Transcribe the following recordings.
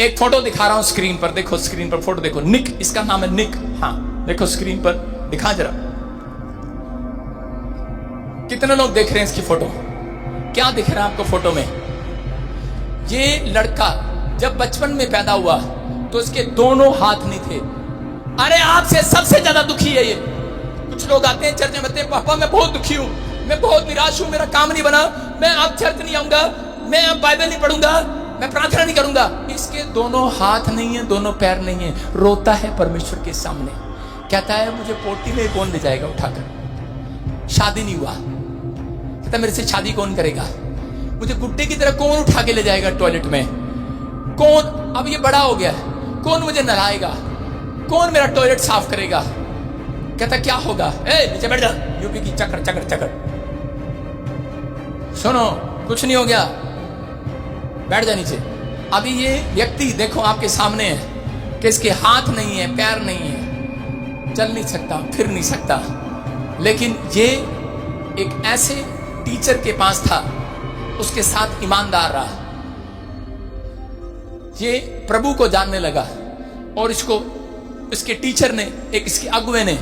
एक फोटो दिखा रहा हूं स्क्रीन पर, देखो स्क्रीन पर फोटो देखो, निक, इसका नाम है निक। हाँ देखो स्क्रीन पर दिखा जरा, कितने लोग देख रहे हैं इसकी फोटो? क्या दिख रहा है आपको फोटो में? ये लड़का जब बचपन में पैदा हुआ तो इसके दोनों हाथ नहीं थे। अरे आपसे सबसे ज्यादा दुखी है ये। कुछ लोग आते हैं चर्च में, बताते हैं पापा मैं बहुत दुखी हूं, मैं बहुत निराश हूं, मेरा काम नहीं बना, मैं अब चर्च नहीं आऊंगा, मैं अब बाइबल नहीं पढ़ूंगा, मैं प्रार्थना नहीं करूंगा। इसके दोनों हाथ नहीं है, दोनों पैर नहीं है, रोता है परमेश्वर के सामने, कहता है मुझे पोटी में कौन ले जाएगा उठाकर, शादी नहीं हुआ, कहता मेरे से शादी कौन करेगा, मुझे गुड्डे की तरह कौन उठा के ले जाएगा टॉयलेट में, कौन, अब ये बड़ा हो गया, कौन मुझे नहलाएगा, कौन मेरा टॉयलेट साफ करेगा। कहता क्या होगा, ए नीचे बैठ जा, यूपी की चक्कर चक्कर चक्कर, सुनो कुछ नहीं हो गया, बैठ जा नीचे। अभी ये व्यक्ति देखो आपके सामने है कि इसके हाथ नहीं है, पैर नहीं है, चल नहीं सकता, फिर नहीं सकता, लेकिन ये एक ऐसे टीचर के पास था, उसके साथ ईमानदार रहा, ये प्रभु को जानने लगा और इसको इसके टीचर ने, एक इसके अगुवे ने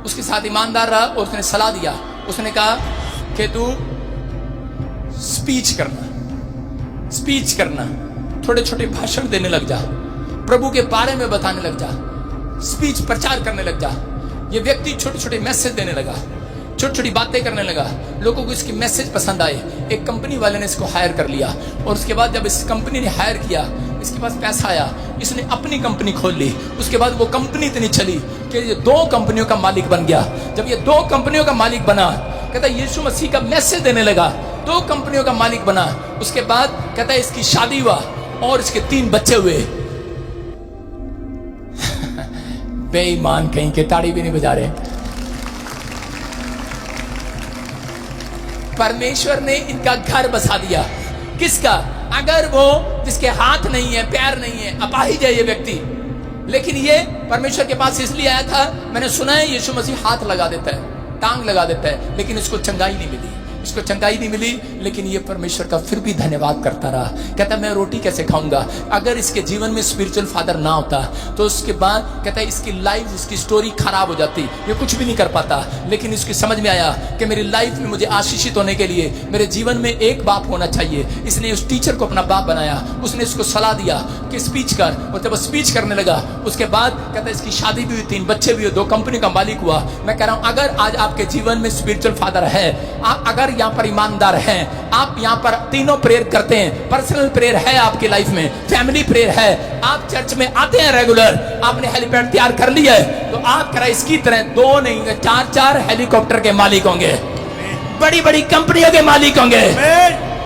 उसके साथ ईमानदार रहा और उसने सलाह दिया। उसने कहा कि तू स्पीच करना, छोटे छोटे भाषण देने लग जा, प्रभु के बारे में बताने लग जा, स्पीच प्रचार करने लग जा। ये व्यक्ति छोटे छोटे मैसेज देने लगा, छोटी छोटी बातें करने लगा, लोगों को इसकी मैसेज पसंद आए। एक कंपनी वाले ने इसको हायर कर लिया और उसके बाद जब इस कंपनी ने हायर किया, इसके पास पैसा आया, इसने अपनी कंपनी खोल ली। उसके बाद वो कंपनी इतनी चली कि ये 2 कंपनियों का मालिक बन गया। जब ये 2 कंपनियों का मालिक बना, कहता यीशु मसीह का मैसेज देने लगा, 2 कंपनियों का मालिक बना। उसके बाद कहता है इसकी शादी हुआ और इसके 3 बच्चे हुए। बेईमान कहीं के, ताड़ी भी नहीं बजा रहे। परमेश्वर ने इनका घर बसा दिया। किसका? अगर वो जिसके हाथ नहीं है, पैर नहीं है, अपाहिज है ये व्यक्ति, लेकिन ये परमेश्वर के पास इसलिए आया था, मैंने सुना है यीशु मसीह हाथ लगा देता है, टांग लगा देता है, लेकिन इसको चंगाई नहीं मिली, इसको चंगाई नहीं मिली। लेकिन ये परमेश्वर का फिर भी धन्यवाद करता रहा। कहता मैं रोटी कैसे खाऊंगा? अगर इसके जीवन में स्पिरिचुअल फादर ना होता तो उसके बाद कहता है इसकी लाइफ, इसकी स्टोरी खराब हो जाती, ये कुछ भी नहीं कर पाता। लेकिन इसकी समझ में आया कि मेरी लाइफ में मुझे आशीषित होने के लिए मेरे जीवन में एक बाप होना चाहिए। इसने उस टीचर को अपना बाप बनाया, उसने इसको सलाह दिया कि स्पीच कर, और जब स्पीच करने लगा उसके बाद कहता है इसकी शादी भी हुई, 3 बच्चे भी हुए, 2 कंपनी का मालिक हुआ। मैं कह रहा हूं अगर आज आपके जीवन में स्पिरिचुअल फादर है, आप अगर यहाँ पर ईमानदार हैं, आप यहाँ पर तीनों प्रेयर करते हैं, पर्सनल प्रेयर है आपकी लाइफ में, फैमिली प्रेयर है, आप चर्च में आते हैं रेगुलर, आपने हेलीपैड तैयार कर लिया है, तो आप करा इसकी तरह 2 नहीं 4 हेलीकॉप्टर के मालिक होंगे, बड़ी बड़ी कंपनियों के मालिक होंगे।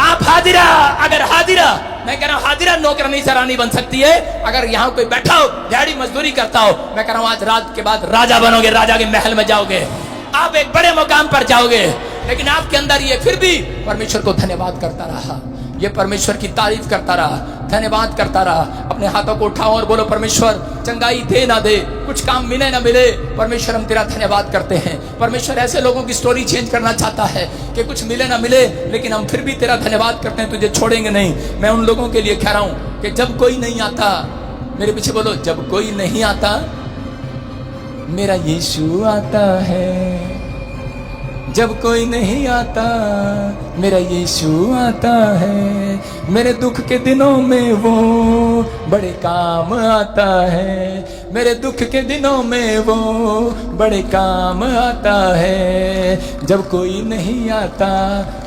आप हाजिरा, अगर हाजिरा, मैं कह रहा हूं हाजिरा नौकरानी सरानी बन सकती है। अगर यहाँ कोई बैठा हो, दिहाड़ी मजदूरी करता हो, मैं कह रहा हूं आज रात के बाद राजा बनोगे, राजा के महल में जाओगे, आप एक बड़े मुकाम पर जाओगे। लेकिन आपके अंदर ये फिर भी परमेश्वर को धन्यवाद करता रहा, ये परमेश्वर की तारीफ करता रहा, धन्यवाद करता रहा। अपने हाथों को उठाओ और बोलो परमेश्वर चंगाई दे ना दे, कुछ काम मिले ना मिले, परमेश्वर हम तेरा धन्यवाद करते हैं। परमेश्वर ऐसे लोगों की स्टोरी चेंज करना चाहता है कि कुछ मिले ना मिले, लेकिन हम फिर भी तेरा धन्यवाद करते हैं, तुझे छोड़ेंगे नहीं। मैं उन लोगों के लिए कह रहा हूं कि जब कोई नहीं आता, मेरे पीछे बोलो, जब कोई नहीं आता मेरा यीशु आता है, जब कोई नहीं आता मेरा यीशु आता है, मेरे दुख के दिनों में वो बड़े काम आता है, मेरे दुख के दिनों में वो बड़े काम आता है। जब कोई नहीं आता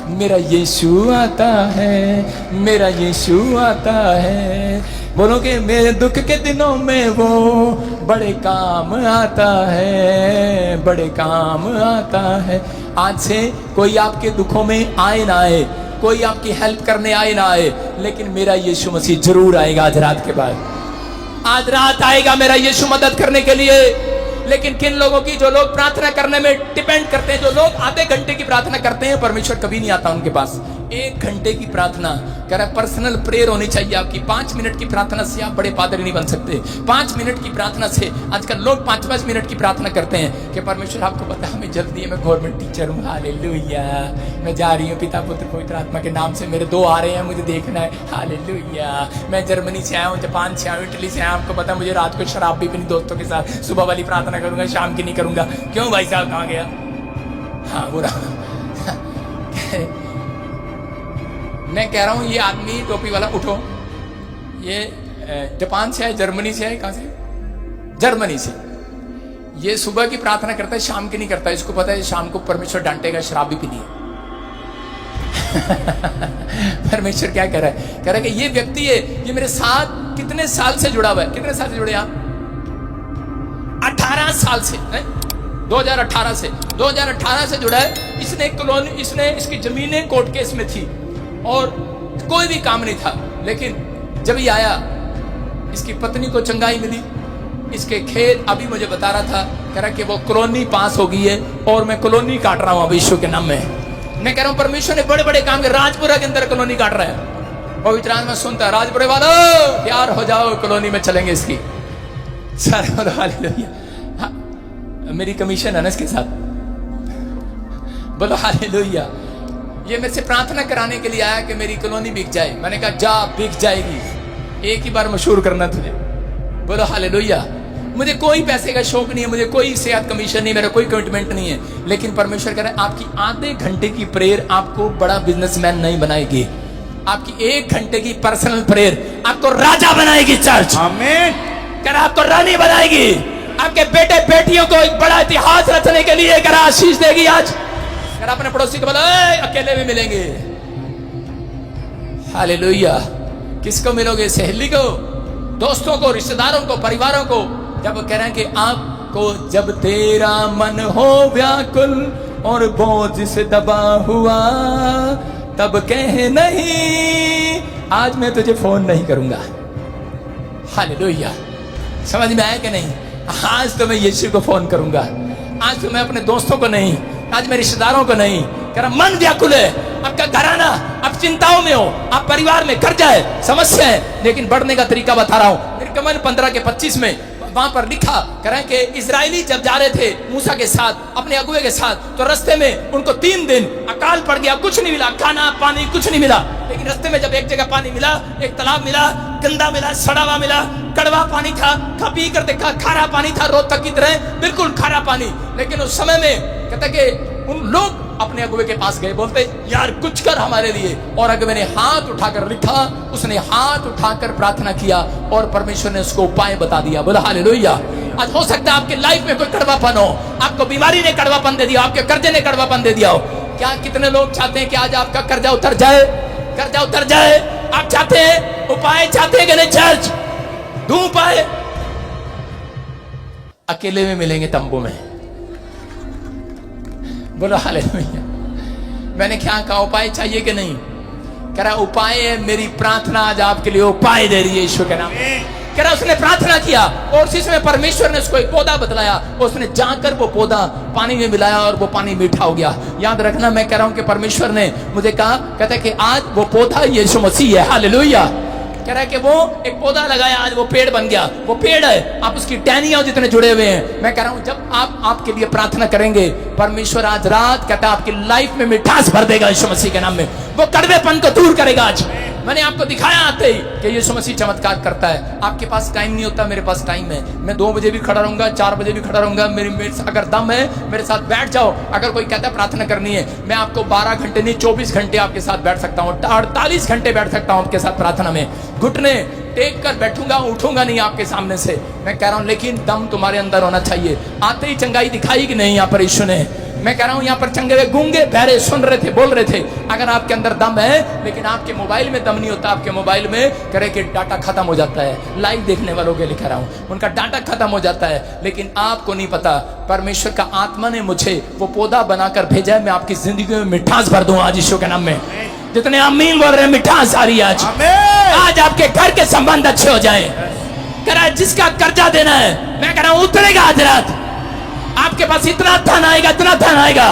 मेरा यीशु आता है, मेरा यीशु आता है। बोलोगे मेरे दुख के दिनों में वो बड़े काम आता है, बड़े काम आता है। आज से कोई आपके दुखों में आए ना आए, कोई आपकी हेल्प करने आए ना आए, लेकिन मेरा यीशु मसीह जरूर आएगा आज रात के बाद। आज रात आएगा मेरा यीशु मदद करने के लिए। लेकिन किन लोगों की, जो लोग प्रार्थना करने में डिपेंड करते हैं, जो लोग आधे घंटे की प्रार्थना करते हैं, परमेश्वर कभी नहीं आता उनके पास। 1 घंटे की प्रार्थना, कह रहा पर्सनल प्रेयर होनी चाहिए आपकी। 5 मिनट की प्रार्थना से आप बड़े पादरी नहीं बन सकते। 5 मिनट की प्रार्थना से, आजकल लोग 5-5 मिनट की प्रार्थना करते हैं कि परमेश्वर आपको पता है हमें जल्दी है, मैं गवर्नमेंट टीचर हूँ, हालेलुया, मैं जा रही हूँ पिता पुत्र पवित्र आत्मा के नाम से, मेरे 2 आ रहे हैं, मुझे देखना है, हालेलुया, मैं जर्मनी से आया हूँ, जापान से आया हूँ, इटली से आया हूँ, आपको पता है मुझे रात को शराब भी अपने दोस्तों के साथ, सुबह वाली प्रार्थना करूंगा, शाम की नहीं करूंगा। क्यों भाई साहब, कहाँ गया? हाँ बुरा मैं कह रहा हूं ये आदमी टोपी वाला, उठो, ये जापान से है, जर्मनी से है, कहां से? जर्मनी से। ये सुबह की प्रार्थना करता है, शाम की नहीं करता। इसको पता है शाम को परमेश्वर डांटेगा, शराब भी पीनी है। परमेश्वर क्या कह रहा है? कह रहा है कि ये व्यक्ति है, ये मेरे साथ कितने साल से जुड़ा हुआ है। कितने साल से जुड़े आप? 18 साल से, 2018 से जुड़ा है। इसने इसकी जमीनें कोर्ट केस में थी और कोई भी काम नहीं था, लेकिन जब ये आया, इसकी पत्नी को चंगाई मिली, इसके खेत, अभी मुझे बता रहा था, कह रहा कि वो कॉलोनी पास हो गई है और मैं कॉलोनी काट रहा हूं अभी यीशु के नाम में। मैं कह रहा हूं परमेश्वर ने बड़े बड़े काम किए। राजपुरा के अंदर कॉलोनी काट रहा है, पवित्र आत्मा में सुनता है, राजपुरे वालों तैयार हो जाओ, कॉलोनी में चलेंगे इसकी। सर बोलो हालेलुया। मेरी कमीशन है ना इसके साथ, बोलो हालेलुया। ये मेरे से प्रार्थना कराने के लिए आया कि मेरी कॉलोनी बिक जाए। मैंने कहा जा, बिक जाएगी, एक ही बार मशहूर करना तुझे। बोलो हालेलुया। मुझे कोई पैसे का शौक नहीं है, मुझे कोई सेहत कमीशन नहीं, मेरा कोई कमिटमेंट नहीं है, लेकिन परमेश्वर कह रहा है आपकी आधे घंटे की प्रेयर आपको बड़ा बिजनेसमैन नहीं बनाएगी। आपकी 1 घंटे की पर्सनल प्रेयर आपको राजा बनाएगी। चर्च आमीन। कह रहा आपको रानी बनाएगी, आपके बेटे बेटियों को एक बड़ा इतिहास रचने के लिए कह रहा आशीष देगी। आज अपने पड़ोसी को बोला अकेले में मिलेंगे, हालेलुया। किसको मिलोगे? सहेली को, दोस्तों को, रिश्तेदारों को, परिवारों को। जब कह रहे हैं कि आपको जब तेरा मन हो व्याकुल और बोझ से दबा हुआ, तब कह नहीं आज मैं तुझे फोन नहीं करूंगा। हालेलुया। समझ में आया कि नहीं? आज तो मैं यीशु को फोन करूंगा, आज तो मैं अपने दोस्तों को नहीं, आज मैं रिश्तेदारों को नहीं। कह रहा मन व्याकुल है, आपका घराना, आप चिंताओं में हो, आप परिवार में कर्जा है, समस्या है, लेकिन बढ़ने का तरीका बता रहा हूं। निर्गमन 15:25 में वहां पर लिखा, कह रहे हैं कि इजरायली जब जा रहे थे मूसा के साथ, अपने अगुए के साथ, तो रास्ते में उनको 3 दिन अकाल पड़ गया, कुछ नहीं मिला, खाना पानी कुछ नहीं मिला। लेकिन रास्ते में जब एक जगह पानी मिला, एक तालाब मिला, गंदा मिला, सड़ा हुआ मिला, कड़वा पानी था, खा पी कर देखा, खारा पानी था, रोहतक की तरह बिल्कुल खारा पानी। लेकिन उस समय में कहता कि उन लोग अपने अगुए के पास गए, बोलते यार कुछ कर हमारे लिए। और अगुए ने हाथ उठाकर लिखा, उसने हाथ उठाकर प्रार्थना किया और परमेश्वर ने उसको उपाय बता दिया। बोला हालेलुया। आज हो सकता है आपके लाइफ में कोई कड़वापन हो, आपको बीमारी ने कड़वापन दे दिया, आपके कर्जे ने कड़वापन दे दिया हो। क्या कितने लोग चाहते हैं कि आज आपका कर्जा उतर जाए? कर्जा उतर जाए आप चाहते हैं? उपाय चाहते हैं कि नहीं? चर्च दूं उपाय? अकेले में मिलेंगे तंबू में। बोलो हालेलुया। मैंने क्या कहा? उपाय चाहिए कि नहीं? कह रहा उपाय है, मेरी प्रार्थना आज आपके लिए उपाय दे रही है ईश्वर के नाम। कह रहा उसने प्रार्थना किया और उसी समय परमेश्वर ने उसको एक पौधा बतलाया, उसने जाकर वो पौधा पानी में मिलाया और वो पानी मीठा हो गया। याद रखना, मैं कह रहा हूं कि परमेश्वर ने मुझे कहा, कहता है कि आज वो पौधा यीशु मसीह है। हालेलुया। कह रहा है कि वो एक पौधा लगाया, आज वो पेड़ बन गया, वो पेड़ है, आप उसकी टहनियां जितने जुड़े हुए हैं। मैं कह रहा हूं जब आप आपके लिए प्रार्थना करेंगे, परमेश्वर आज रात कहता है आपकी लाइफ में मिठास भर देगा यीशु मसीह के नाम में, वो कड़वेपन को दूर करेगा। आज मैंने आपको दिखाया आते ही कि यीशु मसीह चमत्कार करता है। आपके पास टाइम नहीं होता, मेरे पास टाइम है। मैं 2 बजे भी खड़ा रहूंगा, 4 बजे भी खड़ा रहूंगा। मेरे अगर दम है मेरे साथ बैठ जाओ। अगर कोई कहता है प्रार्थना करनी है, मैं आपको 12 घंटे नहीं 24 घंटे आपके साथ बैठ सकता हूँ, 48 घंटे बैठ सकता हूँ आपके साथ प्रार्थना में। घुटने टेक कर बैठूंगा, उठूंगा नहीं आपके सामने से। मैं कह रहा हूं लेकिन दम तुम्हारे अंदर होना चाहिए। आते ही चंगाई दिखाई कि नहीं यहाँ पर यीशु ने? मैं कह रहा हूं यहाँ पर चंगे हुए गूंगे बहरे सुन रहे थे, बोल रहे थे। अगर आपके अंदर दम है लेकिन आपके मोबाइल में दम नहीं होता, आपके मोबाइल में करे कि डाटा खत्म हो जाता है। लाइव देखने वालों के लिए कह रहा हूं, उनका डाटा खत्म हो जाता है, लेकिन आपको नहीं पता परमेश्वर का आत्मा ने मुझे वो पौधा बनाकर भेजा है। मैं आपकी जिंदगी में मिठास भर दूं आज यीशु के नाम में। जितने आमीन बोल रहे हैं, मिठास आ रही है आज। आज आपके घर के संबंध अच्छे हो जाए। कह रहा है जिसका कर्जा देना है, मैं कह रहा हूं उतरेगा आज रात आपके पास, इतना धन आएगा, इतना धन आएगा,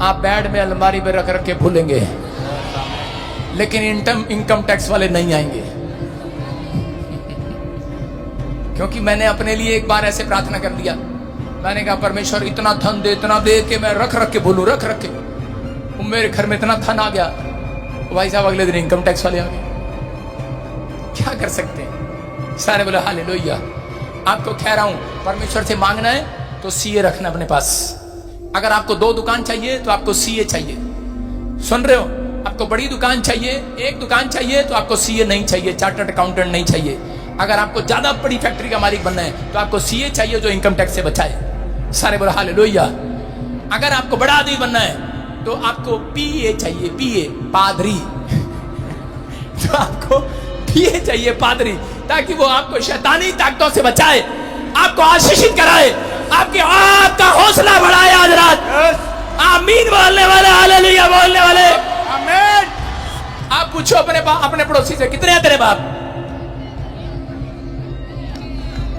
आप बेड में अलमारी में रख रख के भूलेंगे। लेकिन इनकम टैक्स वाले नहीं आएंगे। क्योंकि मैंने अपने लिए एक बार ऐसे प्रार्थना कर लिया, मैंने कहा परमेश्वर इतना धन दे कि मैं रख के बोलूं, रख के मेरे घर में इतना धन आ गया। भाई साहब अगले दिन इनकम टैक्स वाले आ गए। क्या कर सकते हैं? सारे बोले हालेलुया। आपको कह रहा हूं परमेश्वर से मांगना है तो सीए रखना अपने पास। अगर आपको 2 दुकान चाहिए तो आपको सीए चाहिए। सुन रहे हो? आपको बड़ी दुकान चाहिए, एक दुकान चाहिए तो आपको सीए नहीं चाहिए, चार्टर्ड अकाउंटेंट नहीं चाहिए। अगर आपको ज्यादा बड़ी फैक्ट्री का मालिक बनना है तो आपको सीए चाहिए जो इनकम टैक्स से बचाए। सारे बोले हालेलुया। अगर आपको बड़ा आदमी बनना है तो आपको पीए चाहिए, पीए पादरी। तो आपको पीए चाहिए, पादरी, ताकि वो आपको शैतानी ताकतों से बचाए, आपको आशीषित कराए, आपका हौसला बढ़ाए। आज रात आमीन बोलने वाले, हालेलुया बोलने वाले, आमीन। आप पूछो अपने पड़ोसी से, कितने हैं तेरे बाप?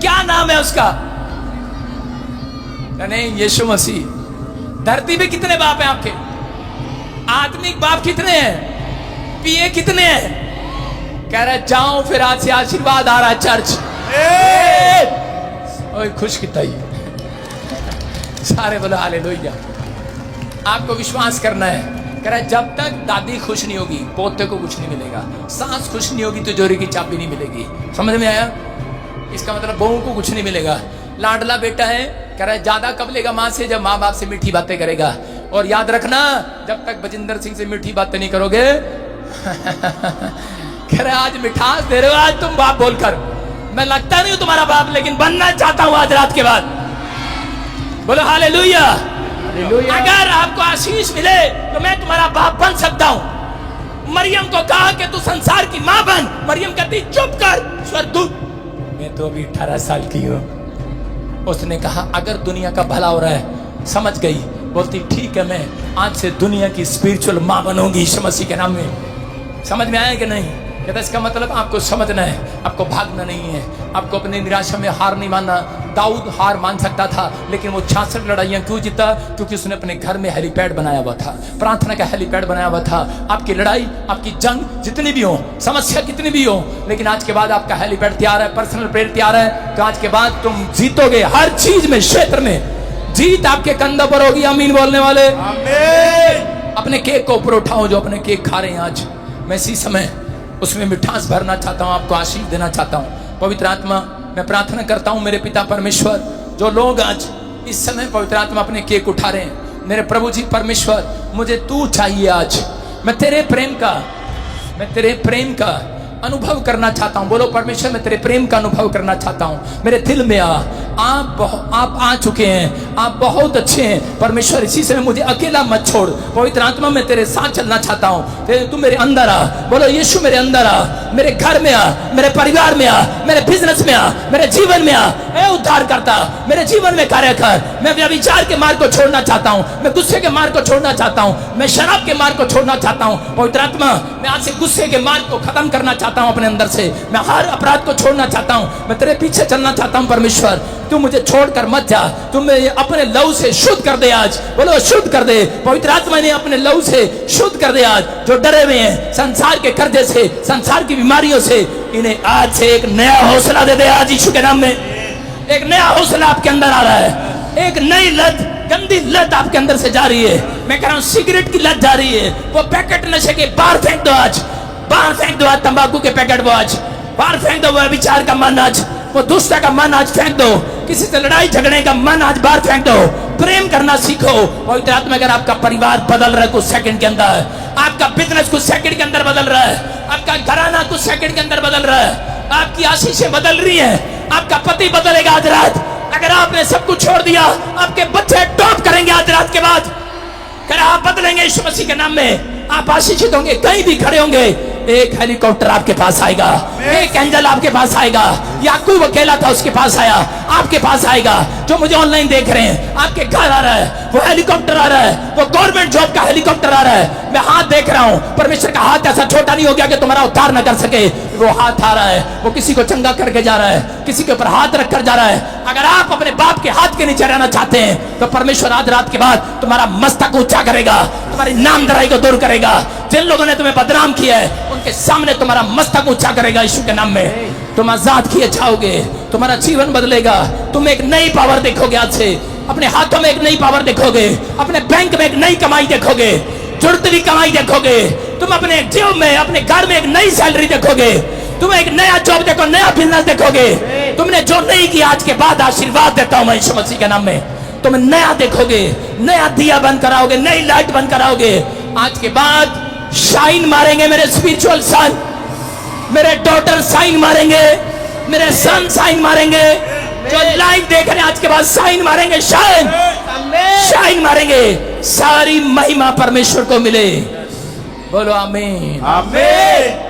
क्या नाम है उसका? नहीं, यीशु मसीह। धरती पे कितने बाप हैं आपके? आत्मिक बाप कितने हैं? पीए कितने हैं? कह रहा जाओ फिर आज से आशीर्वाद आ रहा है चर्च। ओए खुश कितना ही। सारे बोलो हालेलुया। आपको विश्वास करना है। कह रहा जब तक दादी खुश नहीं होगी पोते को कुछ नहीं मिलेगा, सास खुश नहीं होगी तिजोरी की चाबी नहीं मिलेगी। समझ में आया? इसका मतलब बहू को कुछ नहीं मिलेगा। लाडला बेटा है, कह रहा है ज्यादा कब लेगा माँ से? जब माँ बाप से मीठी बातें करेगा। और याद रखना जब तक बजिंदर सिंह से मीठी बातें नहीं करोगे कह रहा आज मिठास दे रहे हो आज तुम बाप बोलकर। मैं लगता नहीं हूं तुम्हारा बाप, लेकिन बनना चाहता हूं आज रात के बाद। बोलो हालेलुया। अगर आपको आशीष मिले तो मैं तुम्हारा बाप बन सकता हूं। मरियम को कहा कि तू संसार की मां बन। मरियम कहती चुप कर स्वर्गदूत, मैं तो अभी 18 साल की हूं। उसने कहा अगर दुनिया का भला हो रहा है, समझ गई। बोलती ठीक है, मैं आज से दुनिया की स्पिरिचुअल मां बनूंगी यीशु मसीह के नाम में। समझ में आया कि नहीं? कहता इसका मतलब आपको समझना है, आपको भागना नहीं है, आपको अपनी निराशा में हार नहीं मानना। दाऊद हार मान सकता था, लेकिन वो 66 लड़ाइयां क्यों जीता? क्योंकि उसने अपने घर में हेलीपैड बनाया हुआ था, प्रार्थना का हेलीपैड बनाया हुआ था। आपकी लड़ाई, आपकी जंग जितनी भी हो, समस्या कितनी भी हो, लेकिन आज के बाद आपका हेलीपैड तैयार है, पर्सनल प्रेयर तैयार है, तो आज के बाद तुम जीतोगे हर चीज में, क्षेत्र में जीत आपके कंधों पर होगी। आमीन बोलने वाले, आमीन। अपने केक को ऊपर उठाओ, जो अपने केक खा रहे हैं आज, मैं इसी समय उसमें मिठास भरना चाहता हूं, आपको आशीष देना चाहता हूं। पवित्र आत्मा, मैं प्रार्थना करता हूं मेरे पिता परमेश्वर, जो लोग आज इस समय पवित्र आत्मा अपने केक उठा रहे हैं, मेरे प्रभु जी परमेश्वर, मुझे तू चाहिए आज। मैं तेरे प्रेम का अनुभव करना चाहता हूं। बोलो परमेश्वर, मैं तेरे प्रेम का अनुभव करना चाहता हूं। मेरे दिल में आप आ चुके हैं, आप बहुत अच्छे हैं परमेश्वर। इसी समय मुझे अकेला मत छोड़। पवित्र आत्मा, मैं तेरे साथ चलना चाहता हूं। तू मेरे अंदर आ। बोलो यीशु मेरे अंदर आ, मेरे घर में आ, मेरे परिवार में आ, मेरे बिजनेस में आ, मेरे जीवन में आ। ऐ उद्धार करता, मेरे जीवन में कार्य कर। मैं व्यभिचार के मार्ग को छोड़ना चाहता हूं, मैं गुस्से के मार्ग को छोड़ना चाहता हूं, मैं शराब के मार्ग को छोड़ना चाहता हूं। पवित्र आत्मा, मैं आज से गुस्से के मार्ग को खत्म करना चाहता हूं अपने अंदर से। मैं हर अपराध को छोड़ना चाहता हूं, मैं तेरे पीछे चलना चाहता हूं परमेश्वर। तू मुझे छोड़कर मत जा, तू मुझे अपने लहू से शुद्ध कर दे आज। बोलो शुद्ध कर दे। पवित्र आत्मा ने अपने लहू से शुद्ध कर दे आज। जो डरे हुए हैं संसार के कर्जे से, संसार की बीमारियों से, इन्हें आज से एक नया हौसला दे दे आज यीशु के नाम में। एक नया हौसला आपके अंदर आ रहा है, एक नई लत, गंदी लत आपके अंदर से जा रही है। मैं कह रहा हूं सिगरेट की लत जा रही है, वो पैकेट नशे के बाहर फेंक दो आज, बाहर फेंक दो आज। तंबाकू के पैकेट वो आज बाहर फेंक दो। वो विचार का मन आज, वो दुष्टता का मन आज फेंक दो। किसी से लड़ाई झगड़ने का मन आज बाहर फेंक दो। प्रेम करना सीखो। पवित्र आत्मा, अगर आपका परिवार बदल रहा है कुछ सेकंड के अंदर, आपका बिजनेस कुछ सेकंड के अंदर बदल रहा है, आपका घराना कुछ सेकंड के अंदर बदल रहा है, आपकी आशीषें बदल रही हैं, आपका पति बदलेगा आज रात। अगर आपने सब कुछ छोड़ दिया, आपके बच्चे टॉप करेंगे आज रात के बाद। कर आप बदलेंगे यीशु मसीह के नाम में, आप आशीषित होंगे। कहीं भी खड़े होंगे, एक हेलीकॉप्टर आपके पास आएगा, एक एंजल आपके पास आएगा। याकूब अकेला था, उसके पास आया, आपके पास आएगा। जो मुझे ऑनलाइन देख रहे हैं, आपके घर आ रहा है वो हेलीकॉप्टर, आ रहा है वो गवर्नमेंट जॉब का हेलीकॉप्टर आ रहा है। मैं हाथ देख रहा हूं, परमेश्वर का हाथ ऐसा छोटा नहीं हो गया कि तुम्हारा उद्धार न कर सके। वो हाथ आ रहा है, वो किसी को चंगा करके जा रहा है, किसी के ऊपर हाथ रखकर जा रहा है। अगर आप अपने बाप के हाथ के नीचे रहना चाहते हैं, तो परमेश्वर आज रात के बाद तुम्हारा मस्तक ऊंचा करेगा, तुम्हारी नामधराई को दूर करेगा, जिन लोगों ने तुम्हें बदनाम किया है उनके सामने तुम्हारा मस्तक ऊंचा करेगा यीशु के नाम में। तुम आजाद किए जाओगे, तुम्हारा जीवन बदलेगा। तुम एक नई पावर देखोगे। आज से अपने हाथों में एक नई पावर देखोगे, अपने बैंक में एक नई कमाई देखोगे, जुड़ती हुई कमाई देखोगे। तुम अपने जीव में, अपने घर में एक नई सैलरी देखोगे। तुम एक नया जॉब देखो, नया बिजनेस देखोगे। तुमने जो नहीं किया आज के बाद आशीर्वाद देता हूं मैं यीशु मसीह के नाम में। तुम नया देखोगे, नया दिया बंद कराओगे, नई लाइट बंद कराओगे। आज के बाद शाइन मारेंगे मेरे स्पिरिचुअल सन, मेरे डॉटर साइन मारेंगे, मेरे सन साइन मारेंगे। जो लाइव देख रहे हैं आज के बाद साइन मारेंगे, शाइन शाइन मारेंगे। सारी महिमा परमेश्वर को मिले। बोलो आमीन। आमीन।